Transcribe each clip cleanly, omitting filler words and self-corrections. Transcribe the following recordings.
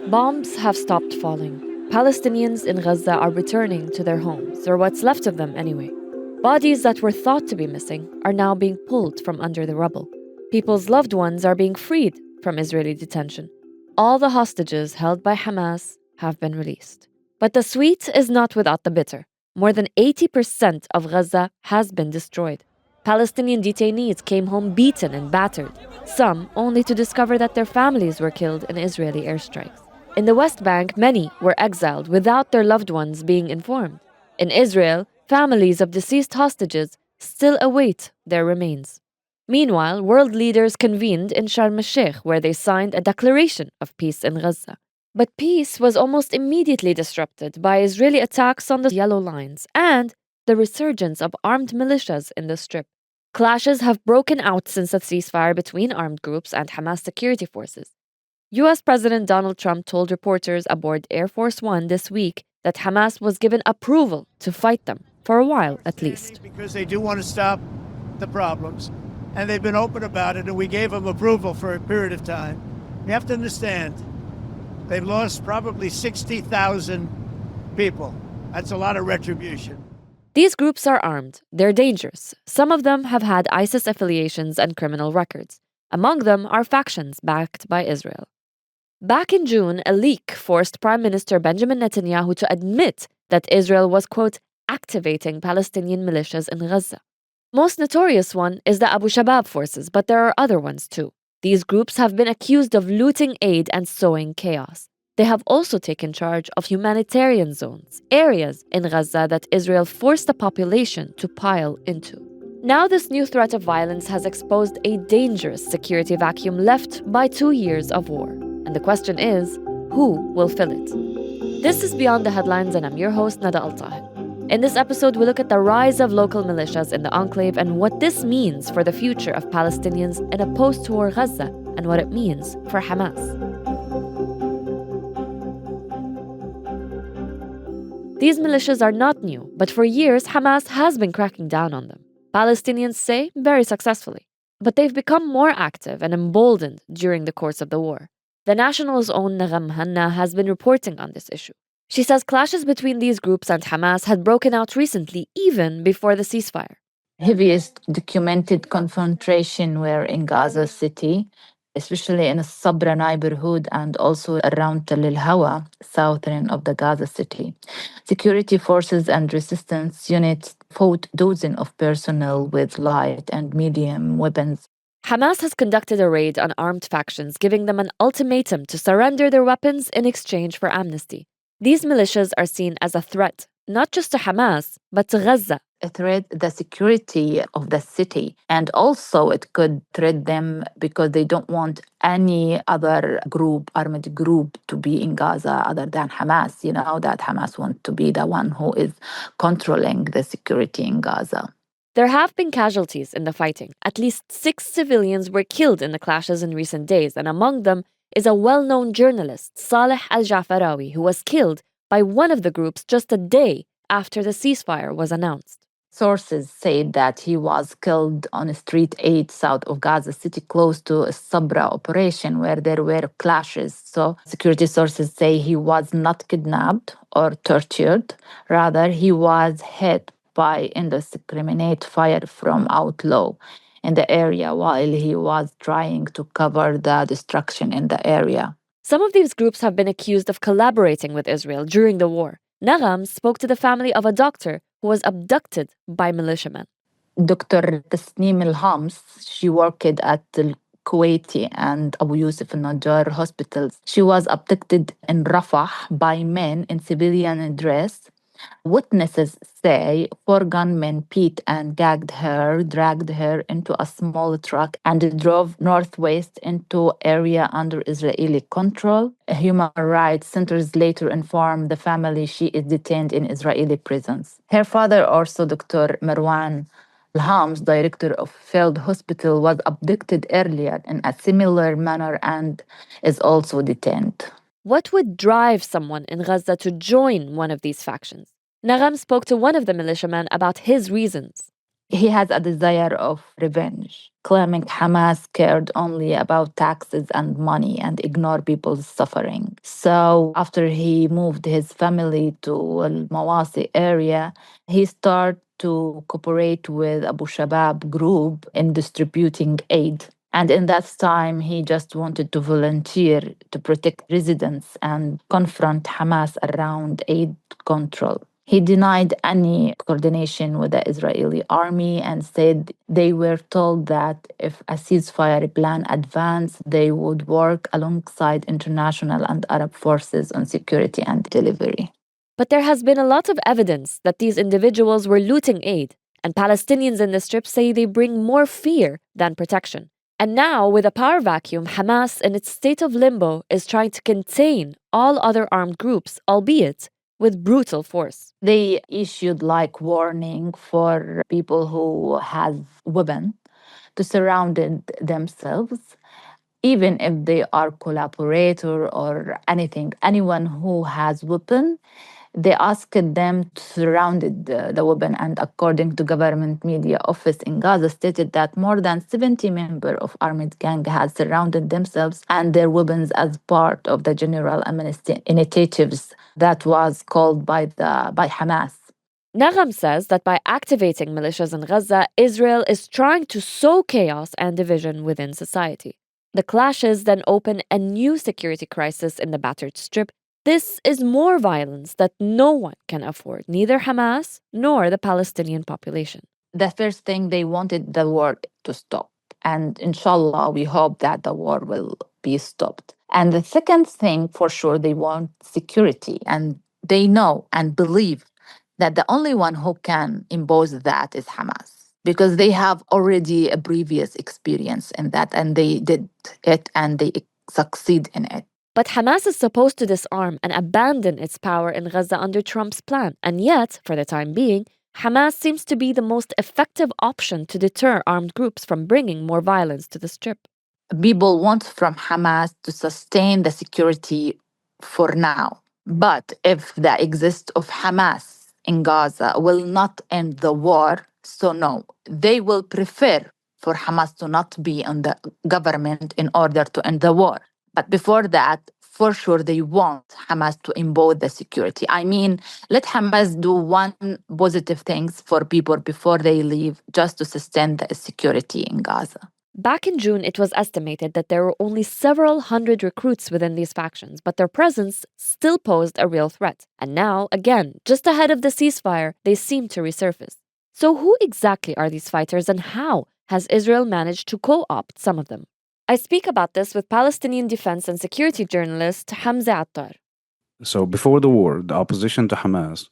Bombs have stopped falling. Palestinians in Gaza are returning to their homes, or what's left of them anyway. Bodies that were thought to be missing are now being pulled from under the rubble. People's loved ones are being freed from Israeli detention. All the hostages held by Hamas have been released. But the sweet is not without the bitter. More than 80% of Gaza has been destroyed. Palestinian detainees came home beaten and battered, some only to discover that their families were killed in Israeli airstrikes. In the West Bank, many were exiled without their loved ones being informed. In Israel, families of deceased hostages still await their remains. Meanwhile, world leaders convened in Sharm El Sheikh, where they signed a declaration of peace in Gaza. But peace was almost immediately disrupted by Israeli attacks on the yellow lines and the resurgence of armed militias in the Strip. Clashes have broken out since a ceasefire between armed groups and Hamas security forces. US President Donald Trump told reporters aboard Air Force One this week that Hamas was given approval to fight them, for a while at least. Because they do want to stop the problems, and they've been open about it, and we gave them approval for a period of time. You have to understand, they've lost probably 60,000 people. That's a lot of retribution. These groups are armed. They're dangerous. Some of them have had ISIS affiliations and criminal records. Among them are factions backed by Israel. Back in June, a leak forced Prime Minister Benjamin Netanyahu to admit that Israel was, quote, activating Palestinian militias in Gaza. Most notorious one is the Abu Shabab forces, but there are other ones too. These groups have been accused of looting aid and sowing chaos. They have also taken charge of humanitarian zones, areas in Gaza that Israel forced the population to pile into. Now this new threat of violence has exposed a dangerous security vacuum left by 2 years of war. And the question is, who will fill it? This is Beyond the Headlines, and I'm your host, Nada AlTaher. In this episode, we look at the rise of local militias in the enclave and what this means for the future of Palestinians in a post-war Gaza and what it means for Hamas. These militias are not new, but for years, Hamas has been cracking down on them. Palestinians say very successfully. But they've become more active and emboldened during the course of the war. The National's own Nagham Mohanna has been reporting on this issue. She says clashes between these groups and Hamas had broken out recently, even before the ceasefire. Heaviest documented confrontation were in Gaza City, especially in the Sabra neighborhood and also around Tel El-Hawa, southern of the Gaza City. Security forces and resistance units fought dozens of personnel with light and medium weapons. Hamas has conducted a raid on armed factions, giving them an ultimatum to surrender their weapons in exchange for amnesty. These militias are seen as a threat, not just to Hamas, but to Gaza. A threat the security of the city, and also it could threat them because they don't want any other armed group to be in Gaza other than Hamas. You know that Hamas wants to be the one who is controlling the security in Gaza. There have been casualties in the fighting. At least 6 civilians were killed in the clashes in recent days, and among them is a well-known journalist, Saleh al-Jafarawi, who was killed by one of the groups just a day after the ceasefire was announced. Sources said that he was killed on Street 8 south of Gaza City, close to a Sabra operation where there were clashes. So security sources say he was not kidnapped or tortured. Rather, he was hit by indiscriminate fire from outlaw in the area while he was trying to cover the destruction in the area. Some of these groups have been accused of collaborating with Israel during the war. Nagham spoke to the family of a doctor who was abducted by militiamen. Dr. Tasneem Al-Hams, she worked at the Kuwaiti and Abu Yusuf al-Najjar hospitals. She was abducted in Rafah by men in civilian dress. Witnesses say 4 gunmen beat and gagged her, dragged her into a small truck and drove northwest into area under Israeli control. Human rights centers later informed the family she is detained in Israeli prisons. Her father, also Dr. Marwan Al-Hams, director of field hospital, was abducted earlier in a similar manner and is also detained. What would drive someone in Gaza to join one of these factions? Nagham spoke to one of the militiamen about his reasons. He has a desire of revenge, claiming Hamas cared only about taxes and money and ignored people's suffering. So after he moved his family to Al Mawasi area, he started to cooperate with Abu Shabab group in distributing aid. And in that time, he just wanted to volunteer to protect residents and confront Hamas around aid control. He denied any coordination with the Israeli army and said they were told that if a ceasefire plan advanced, they would work alongside international and Arab forces on security and delivery. But there has been a lot of evidence that these individuals were looting aid, and Palestinians in the Strip say they bring more fear than protection. And now, with a power vacuum, Hamas, in its state of limbo, is trying to contain all other armed groups, albeit with brutal force. They issued like warning for people who have weapons to surround themselves, even if they are collaborator or anything. Anyone who has weapon, they asked them to surround the weapon, and according to government media office in Gaza, stated that more than 70 members of armed gang had surrounded themselves and their weapons as part of the general amnesty initiatives that was called by Hamas. Nagham says that by activating militias in Gaza, Israel is trying to sow chaos and division within society. The clashes then open a new security crisis in the battered Strip. This is more violence that no one can afford, neither Hamas nor the Palestinian population. The first thing, they wanted the war to stop. And inshallah, we hope that the war will be stopped. And the second thing, for sure, they want security. And they know and believe that the only one who can impose that is Hamas, because they have already a previous experience in that, and they did it and they succeed in it. But Hamas is supposed to disarm and abandon its power in Gaza under Trump's plan. And yet, for the time being, Hamas seems to be the most effective option to deter armed groups from bringing more violence to the Strip. People want from Hamas to sustain the security for now. But if the existence of Hamas in Gaza will not end the war, so no, they will prefer for Hamas to not be in the government in order to end the war. But before that, for sure, they want Hamas to impose the security. I mean, let Hamas do one positive things for people before they leave, just to sustain the security in Gaza. Back in June, it was estimated that there were only several hundred recruits within these factions, but their presence still posed a real threat. And now, again, just ahead of the ceasefire, they seem to resurface. So who exactly are these fighters, and how has Israel managed to co-opt some of them? I speak about this with Palestinian defense and security journalist Hamze Attar. So before the war, the opposition to Hamas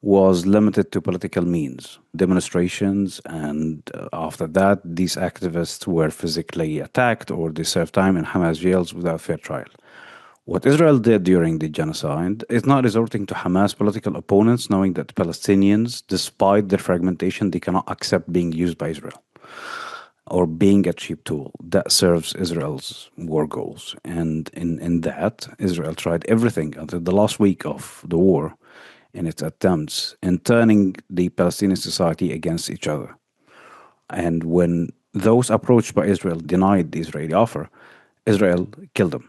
was limited to political means, demonstrations, and after that, these activists were physically attacked or they served time in Hamas jails without fair trial. What Israel did during the genocide is not resorting to Hamas political opponents, knowing that Palestinians, despite their fragmentation, they cannot accept being used by Israel or being a cheap tool that serves Israel's war goals. And in that, Israel tried everything until the last week of the war in its attempts in turning the Palestinian society against each other. And when those approached by Israel denied the Israeli offer, Israel killed them.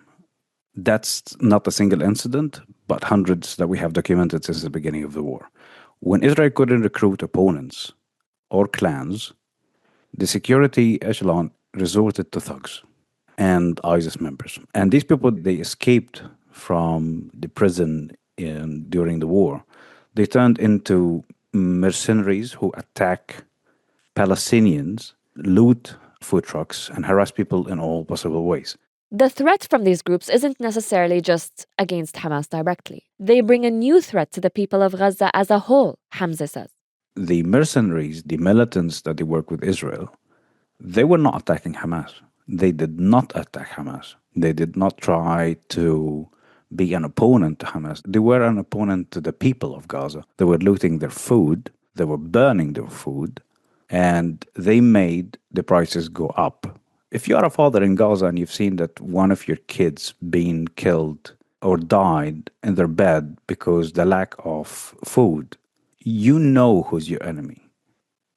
That's not a single incident, but hundreds that we have documented since the beginning of the war. When Israel couldn't recruit opponents or clans, the security echelon resorted to thugs and ISIS members. And these people, they escaped from the prison during the war. They turned into mercenaries who attack Palestinians, loot food trucks, and harass people in all possible ways. The threat from these groups isn't necessarily just against Hamas directly. They bring a new threat to the people of Gaza as a whole, Hamze says. The mercenaries, the militants that they work with Israel, they were not attacking Hamas. They did not attack Hamas. They did not try to be an opponent to Hamas. They were an opponent to the people of Gaza. They were looting their food. They were burning their food. And they made the prices go up. If you are a father in Gaza and you've seen that one of your kids being killed or died in their bed because the lack of food, you know who's your enemy.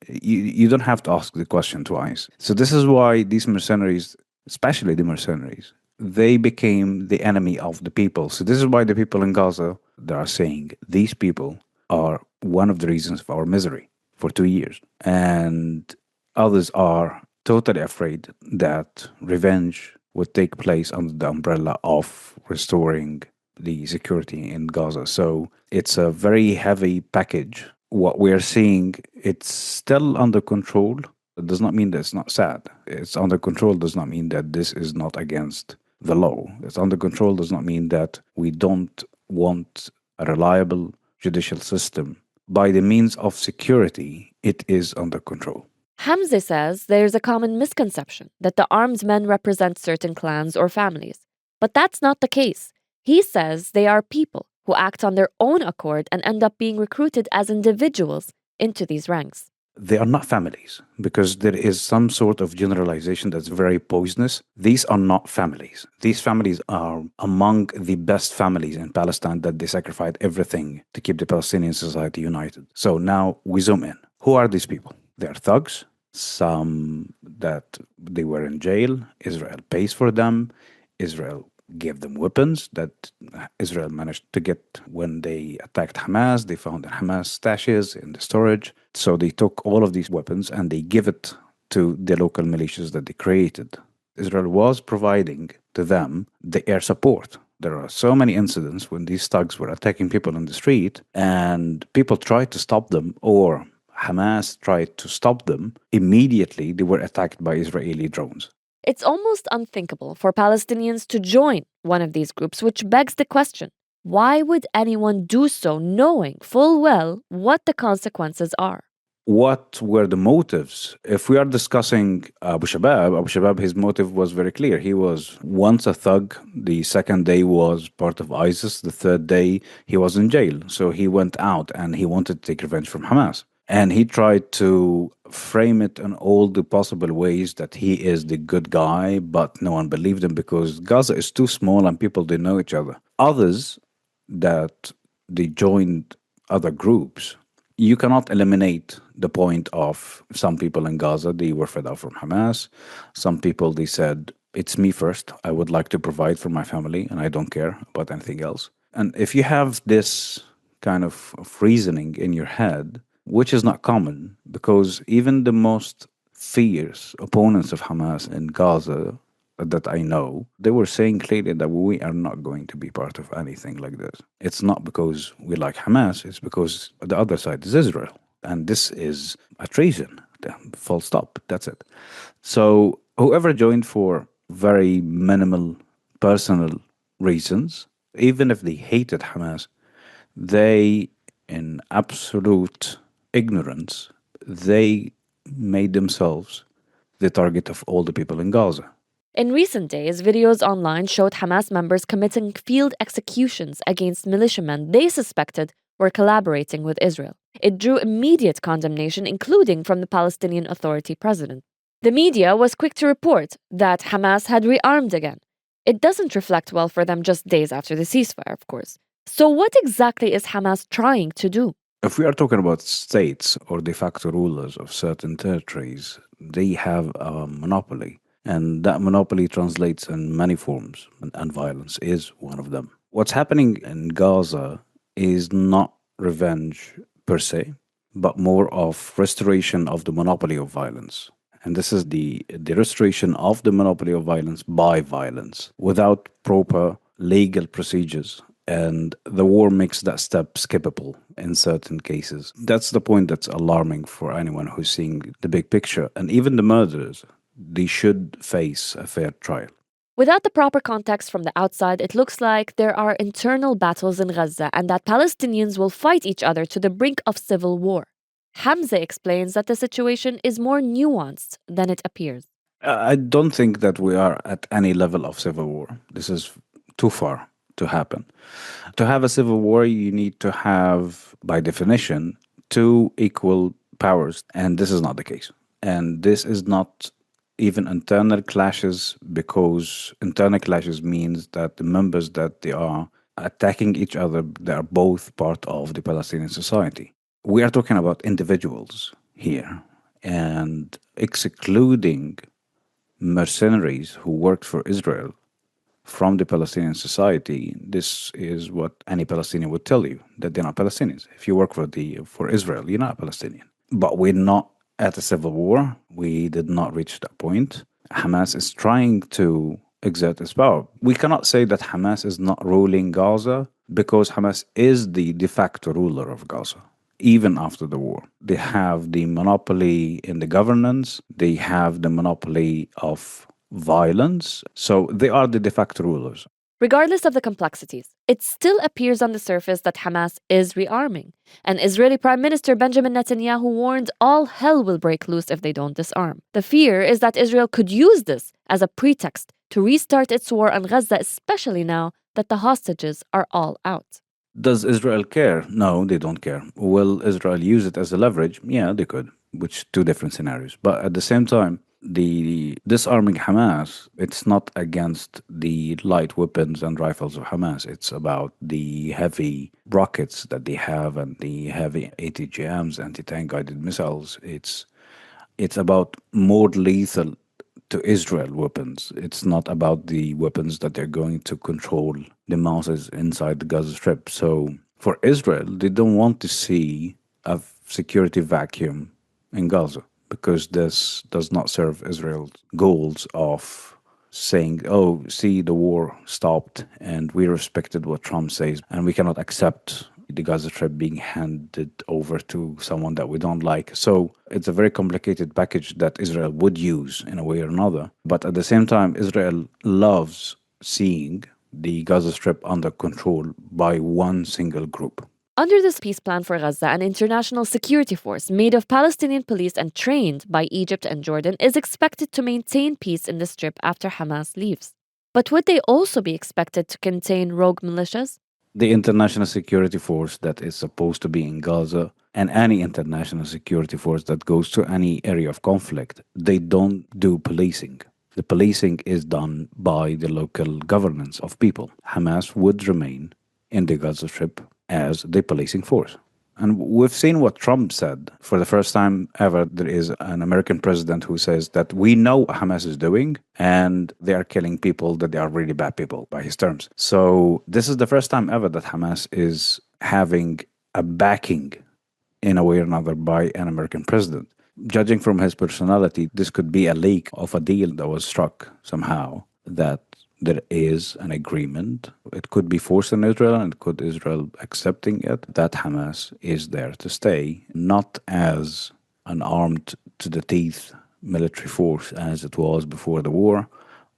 You don't have to ask the question twice. So this is why these mercenaries, especially the mercenaries, they became the enemy of the people. So this is why the people in Gaza, they are saying these people are one of the reasons of our misery for 2 years. And others are totally afraid that revenge would take place under the umbrella of restoring the security in Gaza. So it's a very heavy package. What we're seeing, it's still under control. It does not mean that it's not sad. It's under control does not mean that this is not against the law. It's under control does not mean that we don't want a reliable judicial system. By the means of security, it is under control. Hamze says there's a common misconception that the armed men represent certain clans or families. But that's not the case. He says they are people who act on their own accord and end up being recruited as individuals into these ranks. They are not families because there is some sort of generalization that's very poisonous. These are not families. These families are among the best families in Palestine that they sacrificed everything to keep the Palestinian society united. So now we zoom in. Who are these people? They are thugs. Some that they were in jail. Israel pays for them. Israel gave them weapons that Israel managed to get when they attacked Hamas. They found Hamas stashes in the storage. So they took all of these weapons and they give it to the local militias that they created. Israel was providing to them the air support. There are so many incidents when these thugs were attacking people in the street and people tried to stop them, or Hamas tried to stop them. Immediately they were attacked by Israeli drones. It's almost unthinkable for Palestinians to join one of these groups, which begs the question, why would anyone do so knowing full well what the consequences are? What were the motives? If we are discussing Abu Shabab, his motive was very clear. He was once a thug. The second day was part of ISIS. The third day he was in jail. So he went out and he wanted to take revenge from Hamas. And he tried to frame it in all the possible ways that he is the good guy, but no one believed him because Gaza is too small and people didn't know each other. Others that they joined other groups, you cannot eliminate the point of some people in Gaza, they were fed up from Hamas. Some people, they said, it's me first. I would like to provide for my family and I don't care about anything else. And if you have this kind of reasoning in your head, which is not common because even the most fierce opponents of Hamas in Gaza that I know, they were saying clearly that we are not going to be part of anything like this. It's not because we like Hamas, it's because the other side is Israel. And this is a treason. Full stop. That's it. So whoever joined for very minimal personal reasons, even if they hated Hamas, they, in absolute ignorance, they made themselves the target of all the people in Gaza. In recent days, videos online showed Hamas members committing field executions against militiamen they suspected were collaborating with Israel. It drew immediate condemnation, including from the Palestinian Authority president. The media was quick to report that Hamas had rearmed again. It doesn't reflect well for them just days after the ceasefire, of course. So what exactly is Hamas trying to do? If we are talking about states or de facto rulers of certain territories, they have a monopoly. And that monopoly translates in many forms, and violence is one of them. What's happening in Gaza is not revenge per se, but more of restoration of the monopoly of violence. And this is the restoration of the monopoly of violence by violence without proper legal procedures. And the war makes that step skippable in certain cases. That's the point that's alarming for anyone who's seeing the big picture. And even the murderers, they should face a fair trial. Without the proper context from the outside, it looks like there are internal battles in Gaza and that Palestinians will fight each other to the brink of civil war. Hamze explains that the situation is more nuanced than it appears. I don't think that we are at any level of civil war. This is too far to happen. To have a civil war, you need to have, by definition, two equal powers, and this is not the case. And this is not even internal clashes, because internal clashes means that the members that they are attacking each other, they are both part of the Palestinian society. We are talking about individuals here. and excluding mercenaries who worked for Israel from the Palestinian society, this is what any Palestinian would tell you, that they're not Palestinians. If you work for Israel, you're not a Palestinian. But we're not at a civil war. We did not reach that point. Hamas is trying to exert its power. We cannot say that Hamas is not ruling Gaza because Hamas is the de facto ruler of Gaza. Even after the war, they have the monopoly in the governance, they have the monopoly of violence, so they are the de facto rulers. Regardless of the complexities, it still appears on the surface that Hamas is rearming. And Israeli Prime Minister Benjamin Netanyahu warned all hell will break loose if they don't disarm. The fear is that Israel could use this as a pretext to restart its war on Gaza, especially now that the hostages are all out. Does Israel care? No, they don't care. Will Israel use it as a leverage? Yeah, they could, which two different scenarios. But at the same time, the disarming Hamas, it's not against the light weapons and rifles of Hamas. It's about the heavy rockets that they have and the heavy ATGMs, anti-tank guided missiles. It's about more lethal to Israel weapons. It's not about the weapons that they're going to control the masses inside the Gaza Strip. So for Israel, they don't want to see a security vacuum in Gaza, because this does not serve Israel's goals of saying, oh, see, the war stopped and we respected what Trump says and we cannot accept the Gaza Strip being handed over to someone that we don't like. So it's a very complicated package that Israel would use in a way or another. But at the same time, Israel loves seeing the Gaza Strip under control by one single group. Under this peace plan for Gaza, an international security force made of Palestinian police and trained by Egypt and Jordan is expected to maintain peace in the Strip after Hamas leaves. But would they also be expected to contain rogue militias? The international security force that is supposed to be in Gaza and any international security force that goes to any area of conflict, they don't do policing. The policing is done by the local governance of people. Hamas would remain in the Gaza Strip as the policing force. And we've seen what Trump said. For the first time ever, there is an American president who says that we know what Hamas is doing and they are killing people, that they are really bad people, by his terms. So this is the first time ever that Hamas is having a backing in a way or another by an American president. Judging from his personality, this could be a leak of a deal that was struck somehow, that there is an agreement. It could be forced on Israel, and could Israel accepting it, that Hamas is there to stay, not as an armed to the teeth military force as it was before the war,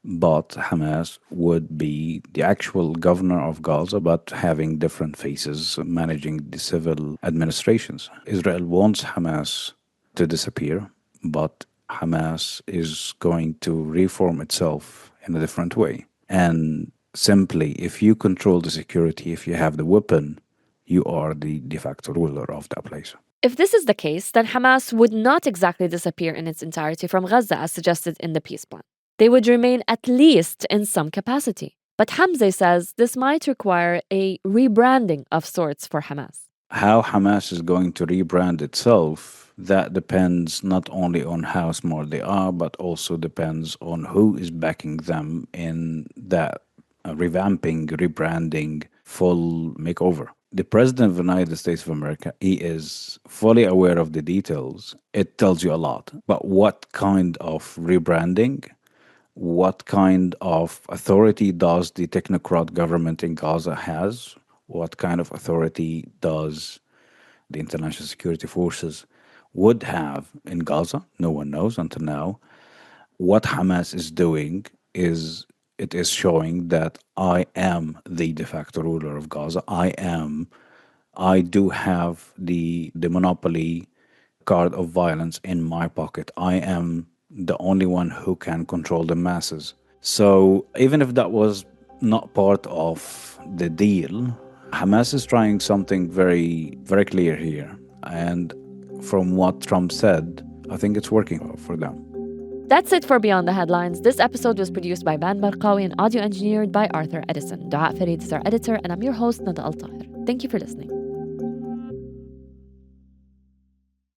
but Hamas would be the actual governor of Gaza, but having different faces, managing the civil administrations. Israel wants Hamas to disappear, but Hamas is going to reform itself in a different way. And simply, if you control the security, if you have the weapon, you are the de facto ruler of that place. If this is the case, then Hamas would not exactly disappear in its entirety from Gaza as suggested in the peace plan. They would remain at least in some capacity. But Hamze says this might require a rebranding of sorts for Hamas. How Hamas is going to rebrand itself, that depends not only on how smart they are, but also depends on who is backing them in that revamping, rebranding, full makeover. The President of the United States of America, he is fully aware of the details. It tells you a lot. But what kind of rebranding, what kind of authority does the technocrat government in Gaza has? What kind of authority does the international security forces would have in Gaza? No one knows until now. What Hamas is doing is it is showing that I am the de facto ruler of Gaza. I do have the monopoly card of violence in my pocket. I am the only one who can control the masses. So even if that was not part of the deal, Hamas is trying something very, very clear here. And from what Trump said, I think it's working for them. That's it for Beyond the Headlines. This episode was produced by Ban Barqawi and audio engineered by Arthur Edison. Dua Farid is our editor, and I'm your host, Nada AlTaher. Thank you for listening.